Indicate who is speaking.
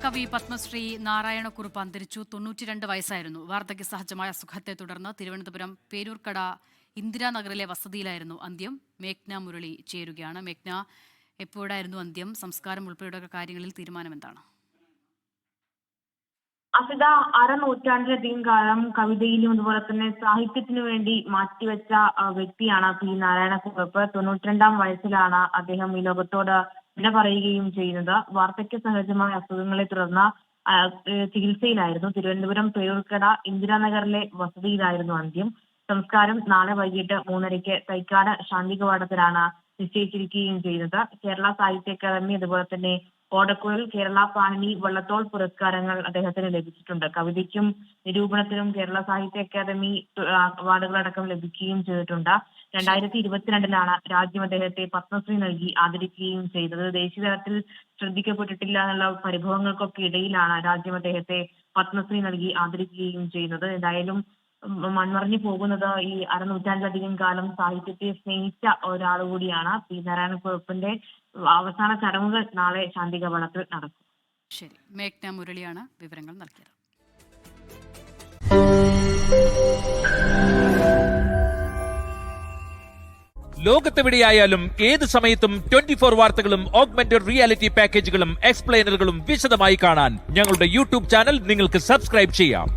Speaker 1: കവി പത്മശ്രീ നാരായണക്കുറുപ്പ് അന്തരിച്ചു. 92 വയസ്സായിരുന്നു. വാർദ്ധക്യ സഹജമായ അസുഖത്തെ തുടർന്ന് തിരുവനന്തപുരം പേരൂർക്കട ഇന്ദിരാനഗറിലെ വസതിയിലായിരുന്നു അന്ത്യം. മേഘ്ന മുരളി ചേരുകയാണ്. മേഘ്ന, എപ്പോഴായിരുന്നു അന്ത്യം? സംസ്കാരം ഉൾപ്പെടെയുള്ള കാര്യങ്ങളിൽ തീരുമാനമെന്താണ്?
Speaker 2: അസിത, അരനൂറ്റാണ്ടിലധികം കാലം കവിതയിലും അതുപോലെ തന്നെ സാഹിത്യത്തിനു വേണ്ടി മാറ്റിവെച്ച വ്യക്തിയാണ് പി നാരായണക്കുറുപ്പ്. 92-ാം വയസ്സിലാണ് അദ്ദേഹം ഈ ലോകത്തോട് വിട പറയുകയും ചെയ്യുന്നത്. വാർദ്ധക്യ സഹജമായ അസുഖങ്ങളെ തുടർന്ന് ചികിത്സയിലായിരുന്നു. തിരുവനന്തപുരം പേരൂർക്കട ഇന്ദിരാനഗറിലെ വസതിയിലായിരുന്നു അന്ത്യം. സംസ്കാരം നാളെ വൈകിട്ട് 3:30 തൈക്കാട് ശാന്തി കവാടത്തിലാണ് നിശ്ചയിച്ചിരിക്കുകയും ചെയ്യുന്നത്. കേരള സാഹിത്യ അക്കാദമി അതുപോലെ തന്നെ ഓടക്കുഴൽ, കേരള പാണിനി, വള്ളത്തോൾ പുരസ്കാരങ്ങൾ അദ്ദേഹത്തിന് ലഭിച്ചിട്ടുണ്ട്. കവിതയ്ക്കും നിരൂപണത്തിനും കേരള സാഹിത്യ അക്കാദമി അവാർഡുകളടക്കം ലഭിക്കുകയും ചെയ്തിട്ടുണ്ട്. 2022-ലാണ് രാജ്യം അദ്ദേഹത്തെ പത്മശ്രീ നൽകി ആദരിക്കുകയും ചെയ്തത്. ദേശീയതലത്തിൽ ശ്രദ്ധിക്കപ്പെട്ടിട്ടില്ല എന്നുള്ള പരിഭവങ്ങൾക്കൊക്കെ ഇടയിലാണ് രാജ്യം അദ്ദേഹത്തെ പത്മശ്രീ നൽകി ആദരിക്കുകയും ചെയ്യുന്നത്. എന്തായാലും മൺമറഞ്ഞു പോകുന്നത് ഈ അരനൂറ്റാണ്ടിലധികം കാലം സാഹിത്യത്തെ സ്നേഹിച്ച ഒരാൾ കൂടിയാണ്. പി നാരായണക്കുറുപ്പിന്റെ അവസാന ചടങ്ങുകൾ നാളെ ശാന്തി കവാടത്തിൽ നടക്കും.
Speaker 1: ശരി, മേഘ്ന മുരളിയാണ് വിവരങ്ങൾ നൽകിയത്.
Speaker 3: ലോകത്തെവിടെയായാലും ഏത് സമയത്തും 24 വാർത്തകളും ഓഗ്മെന്റഡ് റിയാലിറ്റി പാക്കേജുകളും എക്സ്പ്ലെയിനറുകളും വിശദമായി കാണാൻ ഞങ്ങളുടെ യൂട്യൂബ് ചാനൽ നിങ്ങൾക്ക് സബ്സ്ക്രൈബ് ചെയ്യാം.